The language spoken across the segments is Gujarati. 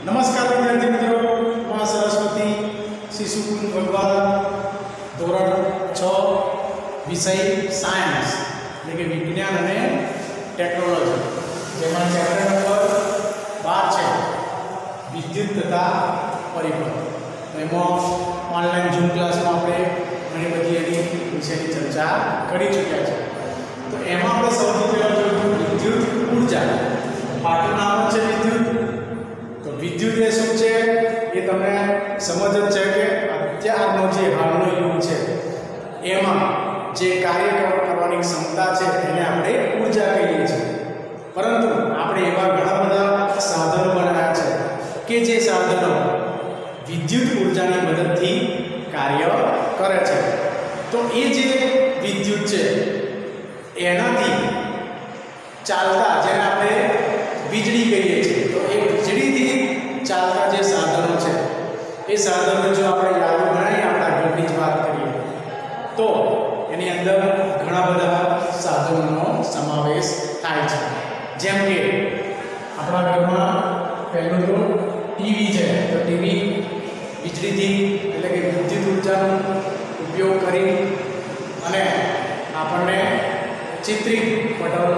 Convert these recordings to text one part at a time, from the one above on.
नमस्कार विद्यार्थी मित्रों, मां सरस्वती शिशुकुंज भगवान धोरण 6 विषय सायन्स એટલે કે વિજ્ઞાન અને ટેકનોલોજી જેમાં ચેપ્ટર નંબર 12 છે વિદ્યુત તથા પરિપથ। એમાં ઓનલાઈન ઝૂમ ક્લાસમાં આપણે ઘણી બધી એની વિષયની ચર્ચા કરી ચૂક્યા છે। તો એમાં આપણે સૌથી પહેલા જોયું વિદ્યુત ઊર્જા। પાઠનું નામ છે વિદ્યુત। તો વિદ્યુત એ શું છે એ તમને સમજ જ છે કે અત્યારનો જે હાલનો યુગ છે એમાં જે કાર્ય કરવાની ક્ષમતા છે એને આપણે ઊર્જા કહીએ છીએ। પરંતુ આપણે એવા ઘણા બધા સાધનો બનાવ્યા છે કે જે સાધનો વિદ્યુત ઊર્જાની મદદથી કાર્ય કરે છે। તો એ જે વિદ્યુત છે એનાથી ચાલતા જેને આપણે વીજળી કહીએ છીએ, તો એ વીજળીથી ચાલતા જે સાધનો છે એ સાધનો જો આપણે યાદ બનાવીએ, આપણા ઘરની જ વાત કરીએ તો એની અંદર ઘણા બધા સાધનોનો સમાવેશ થાય છે। જેમ કે આપણા ઘરમાં પહેલું તો ટીવી છે, તો ટીવી વીજળીથી એટલે કે વિદ્યુત ઊર્જાનો ઉપયોગ કરી અને આપણને ચિત્રિત પટલ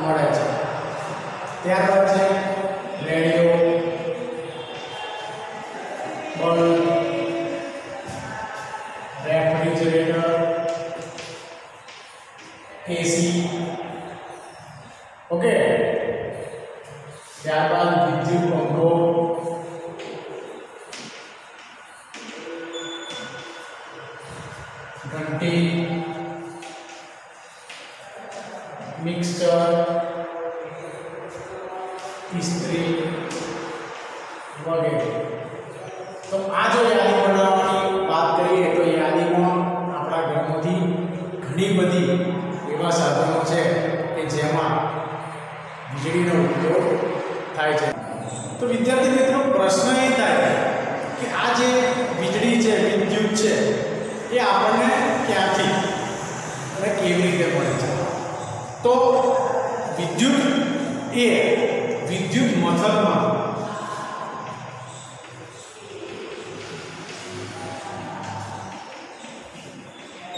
મળે છે। ત્યારબાદ છે રેડિયો, બલ્બ, રેફ્રિજરેટર, એસી, ઓકે। ત્યારબાદ વિદ્યુત પંખો, ઘંટી, મિક્સર, ઇસ્ત્રી વગેરે। તો આ જો યાદી બનાવવાની વાત કરીએ તો યાદીમાં આપણા ઘરમાંથી ઘણી બધી એવા સાધનો છે કે જેમાં વીજળીનો ઉપયોગ થાય છે। તો વિદ્યાર્થી મિત્રો, પ્રશ્ન એ થાય કે આ જે વીજળી છે, વિદ્યુત છે, એ આપણને ક્યાંથી અને કેવી રીતે મળે છે? તો વિદ્યુત એ વિદ્યુત મથકમાં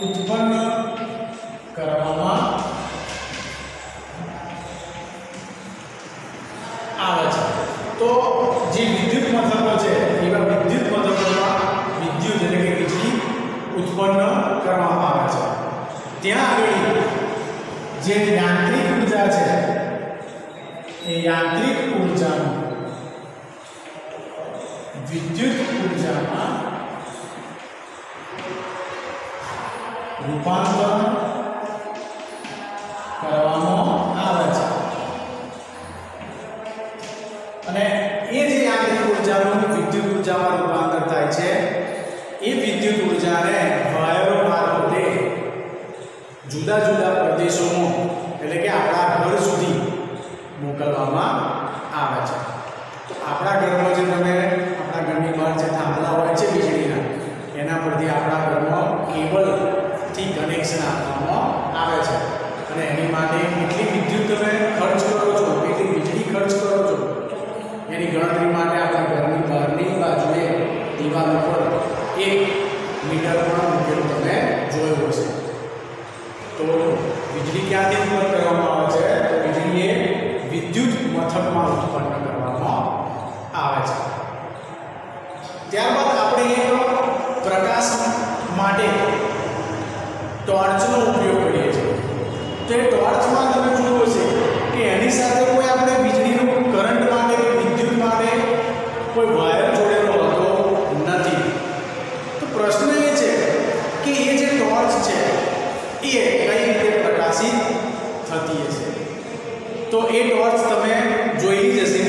ઉત્પન્ન કરવામાં આવે છે। તો જે વિદ્યુત મથકો છે એવા વિદ્યુત મથકોમાં વિદ્યુત એટલે કે વીજળી ઉત્પન્ન કરવામાં આવે છે। ત્યાં આગળ જે યાંત્રિક ઉર્જા છે એ યાંત્રિક ઉર્જાનું વિદ્યુત ઉર્જામાં રૂપાંતર કરવામાં આવે છે। અને એ જે યાંત્રિક ઉર્જાનું વિદ્યુત ઉર્જામાં રૂપાંતર થાય છે એ વિદ્યુત ઉર્જાને વાયરો મારફતે જુદા જુદા પ્રદેશોમાં એટલે કે આપણા ઘર સુધી મોકલવામાં આવે છે। તો આપણા ઘરમાં જે તમે આપણા ઘરની બહાર જે થાંભલા હોય છે વીજળીના, એના પરથી આપણા ઘરમાં કેબલથી કનેક્શન આપવામાં આવે છે અને એની માટે કેટલી વિદ્યુત તમે ખર્ચ કરો છો, કેટલી વીજળી ખર્ચ કરો છો, એની ગણતરી માટે આપણા ઘરની બહારની બાજુએ દિવાલ ઉપર 1 મીટર પણ મૂકેલું તમે જોયું હશે। તો વીજળી ક્યાંથી ઉત્પન્ન કરવામાં આવે છે? તો વીજળી એ વિદ્યુત મથકમાં ઉત્પન્ન કરવામાં આવે છે। ત્યારબાદ આપણે એક પ્રકાશ માટે ટોર્ચનો ઉપયોગ કરીએ છીએ। તો એ ટોર્ચમાં તમે જોયું હશે કે એની સાથે કોઈ આપણે વીજળીનું કરંટ માટે કે વિદ્યુત માટે કોઈ વાયર જોડેલો હોતો નથી। તો પ્રશ્ન એ છે કે એ જે ટોર્ચ છે એ કઈ રીતે પ્રકાશિત થતી હશે? તો એ ટોર્ચ તમે જોઈ જ હશે।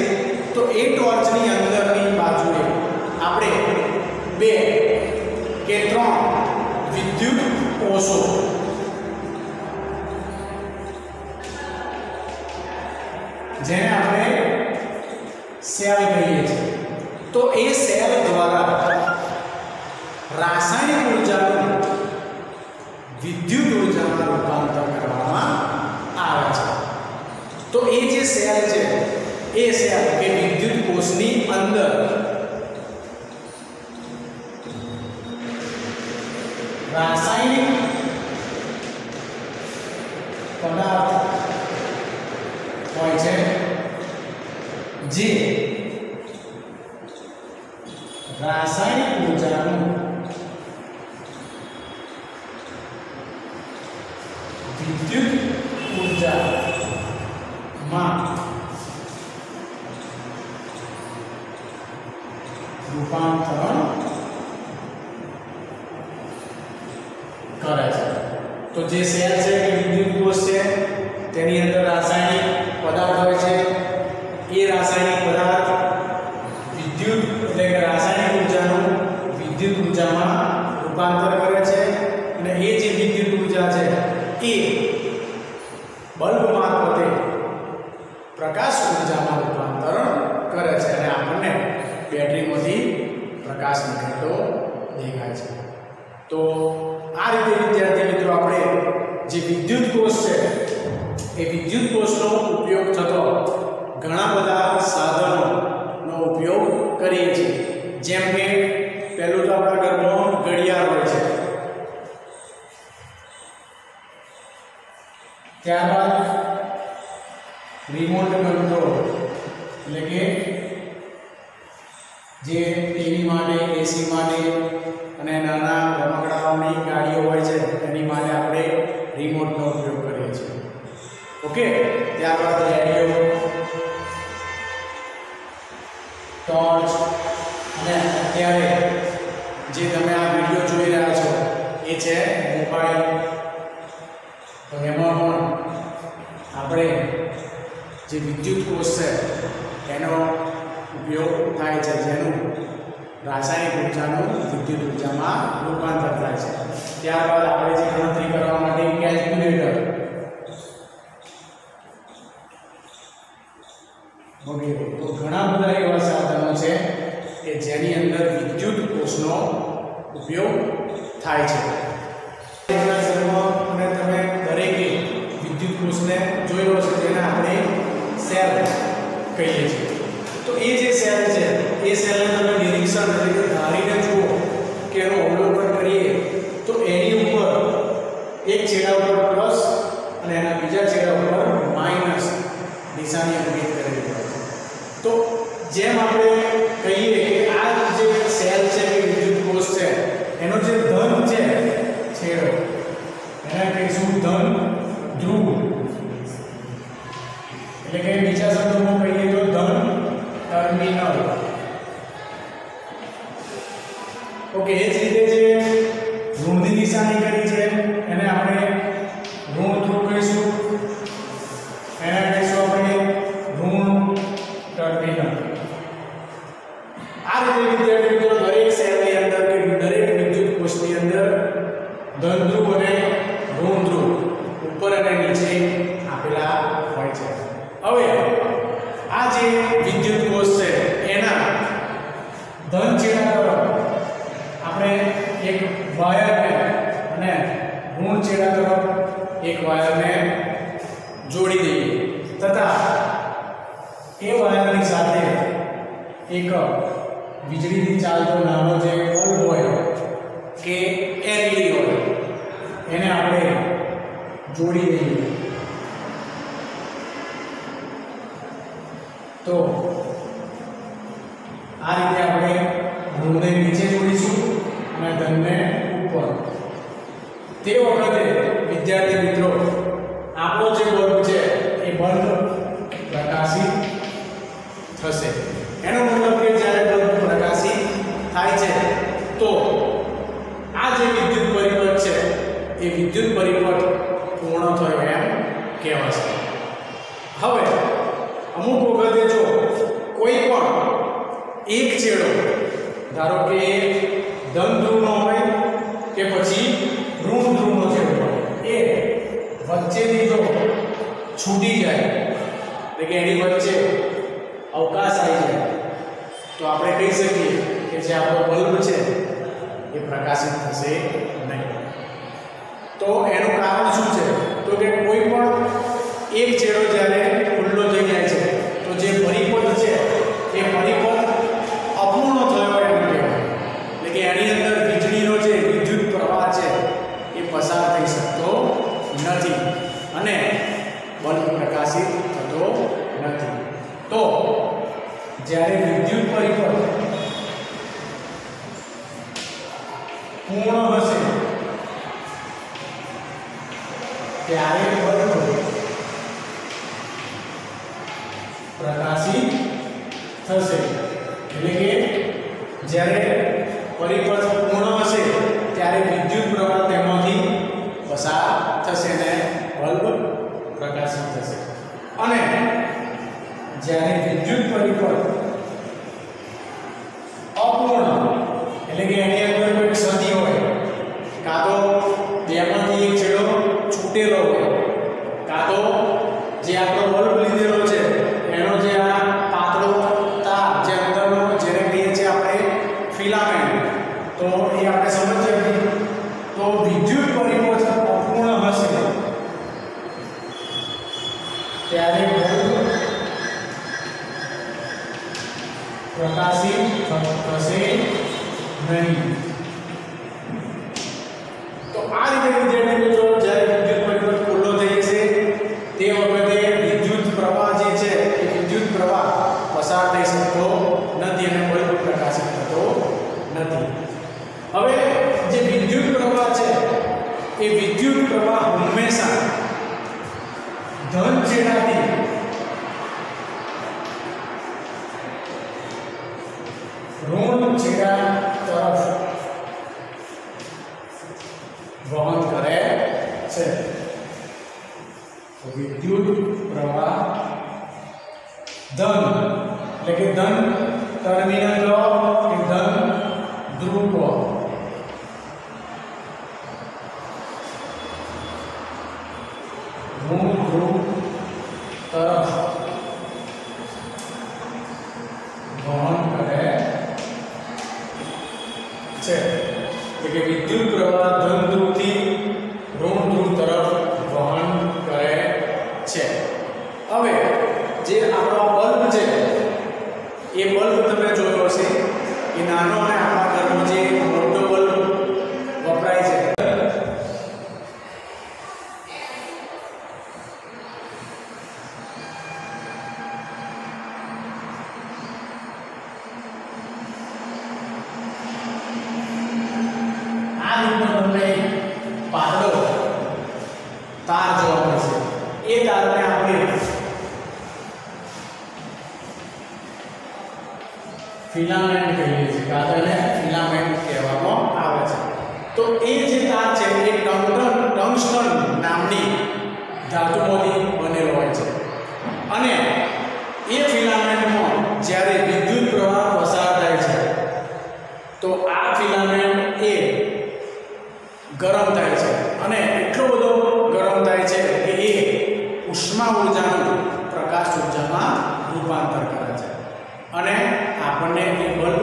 તો એ ટોર્ચની અંદરની બાજુએ આપણે 2 કે 3 વિદ્યુત કોષો જેને આપણે સેલ કહીએ છીએ, તો એ સેલ દ્વારા રાસાયણિક ઉર્જાનું વિદ્યુત ઉર્જામાં રૂપાંતર કરવામાં આવે છે। તો એ જે સેલ છે એ સેલ કે વિદ્યુત કોષની અંદર જે રાસાયણિક ઊર્જાનું વિદ્યુત ઊર્જામાં રૂપાંતરણ કરે છે। તો જે સેલ છે કે વિદ્યુત કોષ છે તેની અંદર રાસાયણિક પદાર્થ હોય છે। એ રાસાયણિક પદાર્થ વિદ્યુત એટલે કે રાસાયણિક ઊર્જાનું વિદ્યુત ઊર્જામાં રૂપાંતર કરે છે અને એ જે વિદ્યુત ઊર્જા છે એ બલ્બ મારફતે પ્રકાશ ઊર્જામાં રૂપાંતરણ કરે છે અને આપણને બેટરીમાંથી પ્રકાશ નીકળતો દેખાય છે। તો આ રીતે વિદ્યાર્થી મિત્રો આપણે જે વિદ્યુત કોષ છે એ વિદ્યુત કોષનો ઉપયોગ થતો ઘણા બધા સાધનોનો ઉપયોગ કરીએ છીએ। જેમ કે પહેલું તો આપણા ઘરમાં ઘડિયાળ હોય છે, ત્યારબાદ રિમોટ કંટ્રોલ એટલે કે જે ટીવી માટે, એસી માટે અને નાના રમકડાઓની ગાડીઓ હોય છે એની માટે આપણે રિમોટનો ઉપયોગ કરીએ છીએ। ઓકે, ત્યારબાદ રેડિયો, ટોર્ચ અને અત્યારે જે તમે આ વિડીયો જોઈ રહ્યા છો એ છે મોબાઈલ। તો એમાં પણ આપણે જે વિદ્યુત કોષ છે એનો ઉપયોગ થાય છે, જેનું રાસાયણિક ઊર્જાનું વિદ્યુત ઊર્જામાં રૂપાંતર થાય છે। ત્યારબાદ આપણે જે ગણતરી કરવા માટે કેલ્ક્યુલેટર વગેરે, તો ઘણા બધા એવા સાધનો છે કે જેની અંદર વિદ્યુત કોષનો ઉપયોગ થાય છે। અને તમે દરેકે વિદ્યુત કોષને જોયો છે જેને આપણે સેલ કહીએ છીએ। તો એ જે સેલ છે એ સેલને તમે નિરીક્ષણ એટલે કે ધારીને જુઓ કે એનું અવલોકન કરીએ તો એની ઉપર એક છેડા ઉપર પ્લસ અને એના બીજા છેડા ઉપર માઈનસ નિશાની અંકિત કરેલી હોય છે। તો જેમ આપણે કહીએ કે આ જે સેલ છે કે વિદ્યુત કોષ છે એનો જે ધન છે છેડો એને કહીશું ધન ધ્રુવ, એટલે કે બીજા શબ્દોમાં કહીએ તો ધન ટર્મિનલ। ઓકે, એ જ રીતે જે ઋણની નિશાની કરી છે એને આપણે ઋણ ધ્રુવ કહીશું, એને કહીશું આપણે ઋણ ટર્મિનલ। આ રીતે વિદ્યાર્થી મિત્રો દરેક સેલની અંદર કે દરેક વિદ્યુત કોષની અંદર ધન ધ્રુવ અને ઋણ ધ્રુવ ઉપર અને નીચે આપેલા હોય છે। હવે આ જે વિદ્યુત કોષ છે એના ધન છેડા તરફ આપણે એક વાયરને અને ઋણ છેડા તરફ એક વાયરને જોડી દઈએ તથા એ વાયરની સાથે એક વીજળીથી ચાલતો નાનો જે બલ્બ હોય કે એલઈડી હોય એને આપણે જોડી દઈએ। તો આ રીતે આપણે ઋણને નીચે જોડીશું અને ધનને ઉપર। તે વખતે વિદ્યાર્થી મિત્રો આપણો જે બલ્બ છે એ બલ્બ પ્રકાશિત થશે। એનો મતલબ કે જ્યારે બલ્બ પ્રકાશિત થાય છે તો આ જે વિદ્યુત પરિપથ છે એ વિદ્યુત પરિપથ પૂર્ણ થયો એમ કહેવાશે। હવે અમુક વખતે જો કોઈ પણ એક છેડો ધારો કે ધન ધ્રુવનો હોય કે પછી ઋણ ધ્રુવનો છેડો હોય એ વચ્ચેથી જો છૂટી જાય એટલે કે એની વચ્ચે અવકાશ આવી જાય તો આપણે કહી શકીએ કે જે આપણો બલ્બ છે એ પ્રકાશિત થશે નહીં। તો એનું કારણ શું છે? તો કે કોઈ પણ એક છેડો જ્યારે ખુલ્લો થઈ જાય છે તો જે પરિપથ છે એ પરિપથ અપૂર્ણ થયો એમ કહેવાય, એટલે કે એની અંદર વીજળીનો જે વિદ્યુત પ્રવાહ છે એ પસાર થઈ શકતો નથી અને બલ્બ પ્રકાશિત થતો નથી। તો જ્યારે વિદ્યુત પરિપથ પૂર્ણ હશે ત્યારે બલ્બ પ્રકાશિત થશે। એટલે કે જ્યારે પરિપથ પૂર્ણ હશે ત્યારે વિદ્યુત પ્રવાહ તેમાંથી પસાર થશે અને બલ્બ પ્રકાશિત થશે। અને જ્યારે વિદ્યુત પરિપથ અપૂર્ણ એટલે કે એની અંદર કોઈ સદી હોય, કાં તો બેમાંથી એક છેડો છૂટેલો હોય, કાં તો જે આપણો બલ્બ લીધેલો છે એનો જે આ પાતળો તાર જે અંદરનો જેને કહીએ છીએ આપણે ફિલામેન્ટ, તો એ આપણે સમજીએ તો વિદ્યુત પરિપથ અપૂર્ણ હશે ત્યારે બલ્બ પ્રકાશિત થશે નહીં। તો આ રીતે વિદ્યાર્થી મિત્રો જ્યારે વિદ્યુત પરિપથ ખુલ્લો થઈ જશે તે વખતે વિદ્યુત પ્રવાહ જે છે એ વિદ્યુત પ્રવાહ પસાર થઈ શકતો નથી અને બલ્બ પ્રકાશિત થતો નથી। હવે જે વિદ્યુત પ્રવાહ છે એ વિદ્યુત પ્રવાહ હંમેશા ધન છેડાથી ઋણ છેડા તરફ વહન કરે છે। તો વિદ્યુત પ્રવાહ ધન એટલે કે ધન ટર્મિનલ લો કે ધન ધ્રુવ લો, ઋણ ધ્રુવ તરફ વહન કરે છે। એટલે કે વિદ્યુત પ્રવાહ ધન ધ્રુવથી ઋણ ધ્રુવ તરફ વહન કરે છે। હવે જે આપણો બલ્બ છે એ બલ્બ તમે જોયો હશે એ નાનો અને આપણા ઘરમાં જે મોટો બલ્બ વપરાય છે પાતળો તાર જોવા મળશે। એ તારને આપણે ફિલામેન્ટ કહીએ છીએ, કાં તો એને ફિલામેન્ટ કહેવામાં આવે છે। તો એ જે તાર છે એ ટંગસ્ટન નામની ધાતુમાંથી બનેલો હોય છે અને એ ફિલામેન્ટમાં જ્યારે વિદ્યુત પ્રવાહ પસાર થાય છે તો આ ફિલામેન્ટ એ ગરમ થાય છે અને એટલો બધો ગરમ થાય છે કે એ ઉષ્મા ઊર્જાનું પ્રકાશ ઊર્જામાં રૂપાંતર કરે છે અને આપણને એ બલ્બ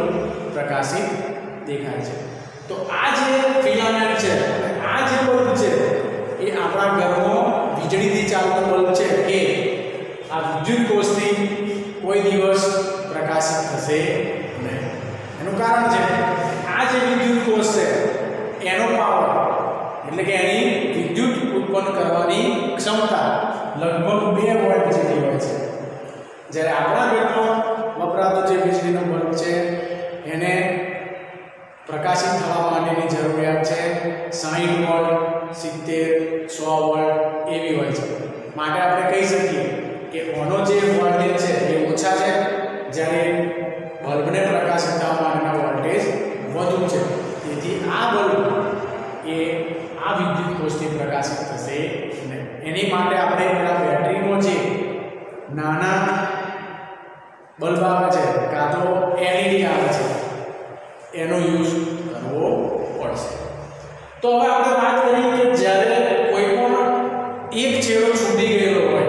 પ્રકાશિત દેખાય છે। તો આ જે ફિલામેન્ટ છે આ જે બલ્બ છે એ આપણા ઘરમાં વીજળીથી ચાલતો બલ્બ છે એ આ વિદ્યુત કોષથી કોઈ દિવસ પ્રકાશિત થશે નહીં। એનું કારણ છે આ જે વિદ્યુત કોષ છે એનો પાવર એટલે કે એની વિદ્યુત ઉત્પન્ન કરવાની ક્ષમતા લગભગ 2 વોલ્ટ જેટલી હોય છે। જ્યારે આપણા ઘરમાં વપરાતો જે વીજળીનો બલ્બ છે એને પ્રકાશિત થવા માટેની જરૂરિયાત છે 60 વોલ્ટ 70 100 વોલ્ટ એવી હોય છે। માટે આપણે કહી શકીએ કે ઓનો જે વોલ્ટેજ છે એ ઓછા છે જ્યારે બલ્બને પ્રકાશિત થવા માટેના વોલ્ટેજ વધુ છે। તેથી આ બલ્બ એ આ વિદ્યુત કોષથી પ્રકાશિત થશે નહીં। એની માટે આપણે પેલા બેટરીનો જે નાના બલ્બ આવે છે કાં તો એલઈડી આવે છે એનો યુઝ કરવો પડશે। તો હવે આપણે વાત કરીએ કે જ્યારે કોઈ પણ એક છેડો છૂટી ગયેલો હોય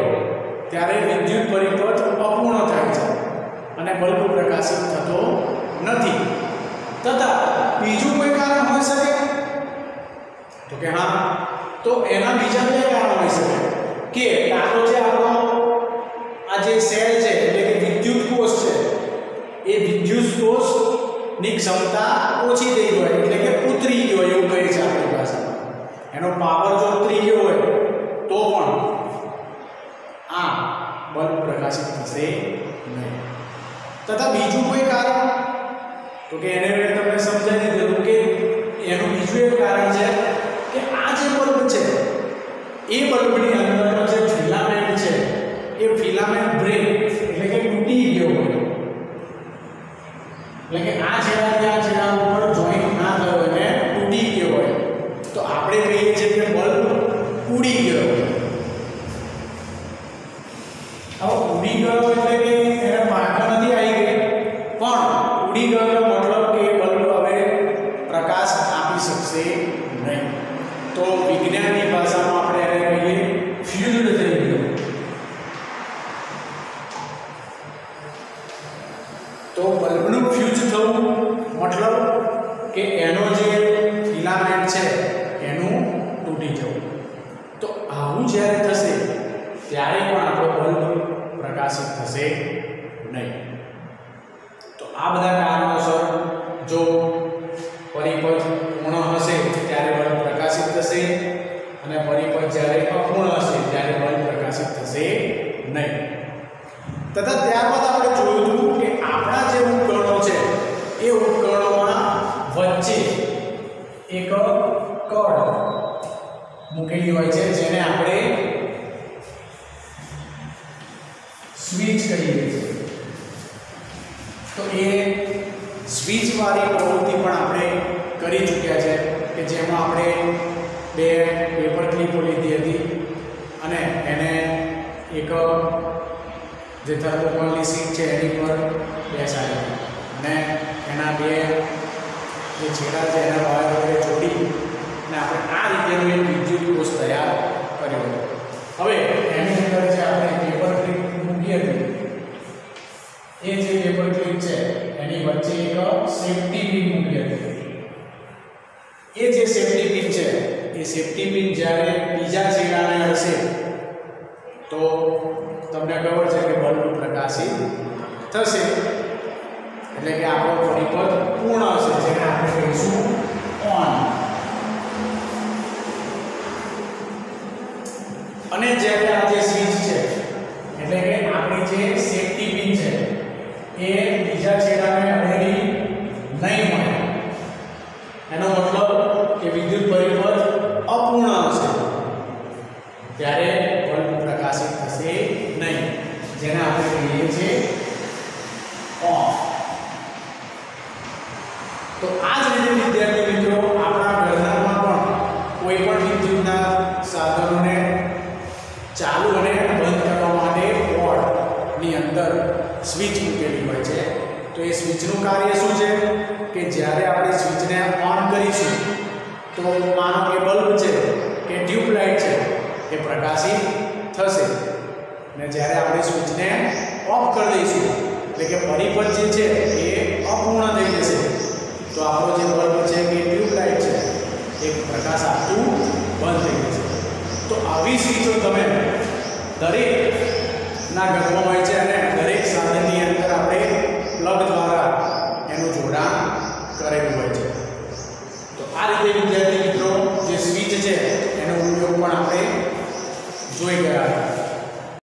ત્યારે વિદ્યુત પરિપથ અપૂર્ણ થાય છે અને બલ્બ પ્રકાશિત થતો નથી। તથા બીજું કોઈ કારણ હોઈ શકે તો કે હા, તો એના બીજા 2 કારણ હોઈ શકે કે કાં તો જે આપણો આ જે સેલ છે એટલે કે વિદ્યુત કોષ છે એ વિદ્યુત કોષની ક્ષમતા ઓછી થઈ ગઈ હોય એટલે કે ઉતરી ગયો એવું કહે છે આપણી ભાષામાં। એનો પાવર જો ઉતરી ગયો હોય તો પણ આ બલ્બ પ્રકાશિત થશે નહીં। તથા બીજું કોઈ કારણ તો કે એને મેં તમને સમજાવી દીધું કે એનું બીજું એક કારણ છે કે આ જે બલ્બ છે એ બલ્બની અંદરનો જે ફિલામેન્ટ છે એ ફિલામેન્ટ બ્રેક એટલે કે તૂટી ગયો હોય, એટલે કે આ છેડાથી આ છેડા ઉપર જોઈન્ટ ના થયો અને તૂટી ગયો હોય તો આપણે કહીએ છીએ કે બલ્બ ઉડી ગયો. હવે ઉડી ગયો એટલે કે એને માગા નથી આવી ગઈ, પણ ઉડી ગયો મતલબ કે બલ્બ હવે પ્રકાશ આપી શકશે નહીં. તો વિજ્ઞાનની ભાષામાં આપણે એને કહીએ ફ્યુઝડ થઈ ગયું. તો બલ્બનું ફ્યુઝ થવું મતલબ કે એનો જે ફિલામેન્ટ છે એનું તૂટી જવું. તો આવું જ્યારે થશે ત્યારે પણ આપણો બલ્બ પ્રકાશિત થશે નહીં. તો આ બધા કારણોસર જો પરિપથ પૂર્ણ હશે ત્યારે બલ્બ પ્રકાશિત થશે અને પરિપથ જ્યારે અપૂર્ણ હશે ત્યારે બલ્બ પ્રકાશિત થશે નહીં. તથા ત્યારબાદ આપણે જોયું હતું કે આપણા જે ઉપકરણો છે એ ઉપકરણોમાં વચ્ચે એક કળ મૂકેલી હોય છે જેને આપણે સ્વિચ કહીએ છીએ. તો એ સ્વિચ વાળી પ્રવૃત્તિ પણ આપણે કરી ચૂક્યા છે કે જેમાં આપણે બે પેપર ક્લિપો લીધી હતી અને એને એક જે થર્મોકોલની સીટ છે એની પર બેસાડી અને એના બે જે છેડા છે એના વાયર વડે જોડી અને આપણે આ રીતેનો એક વિદ્યુત કોષ તૈયાર કર્યો હતો. હવે એની અંદર જે આપણે પેપર ક્લિપ મૂકી હતી એ જે પેપર ક્લિપ છે એની વચ્ચે એક સેફ્ટી પિન મૂકી હતી. એ જે સેફ્ટી પિન છે એ સેફ્ટી પિન જ્યારે બીજા છેડાને અડશે તો તમને ખબર છે કે બલ્બ પ્રકાશિત થશે, એટલે કે આપણો પરિપથ પૂર્ણ હશે જેને આપણે કહીશું ઓન. અને જ્યારે આ જે સ્વિચ છે એટલે કે આપણી જે સેફ્ટી પિન છે એ બીજા છેડાને અડેલી નહીં મળે, એનો મતલબ કે વિદ્યુત પરિપથ અપૂર્ણ હશે ત્યારે બલ્બ પ્રકાશિત થશે નહીં, જેને આપણે કહીએ છીએ ઓફ. તો આ જ રીતે વિદ્યાર્થી મિત્રો આપણા ઘરમાં પણ કોઈ પણ વિદ્યુતના સાધનોને ચાલુ અને બંધ કરવા માટે બોર્ડની અંદર સ્વિચ મૂકેલી હોય છે. તો એ સ્વિચનું કાર્ય શું છે કે જ્યારે આપણે સ્વિચને ઓન કરીશું તો માનો કે બલ્બ છે કે ટ્યુબલાઇટ છે એ પ્રકાશિત થશે અને જ્યારે આપણે સ્વિચને ઓફ કરી દઈશું એટલે કે પરિપથ જે છે એ અપૂર્ણ થઈ જશે તો આપણો જે બલ્બ છે કે ટ્યુબલાઇટ છે એ પ્રકાશ આપતું બંધ થઈ જશે. તો આવી સ્વિચો તમે દરેકના ઘરમાં હોય છે અને દરેક સાધનની અંદર આપણે પ્લગ દ્વારા એનું જોડાણ કરેલું હોય છે. તો આ રીતે વિદ્યાર્થી મિત્રો જે સ્વિચ છે એનો ઉપયોગ પણ આપણે જોઈ ગયા.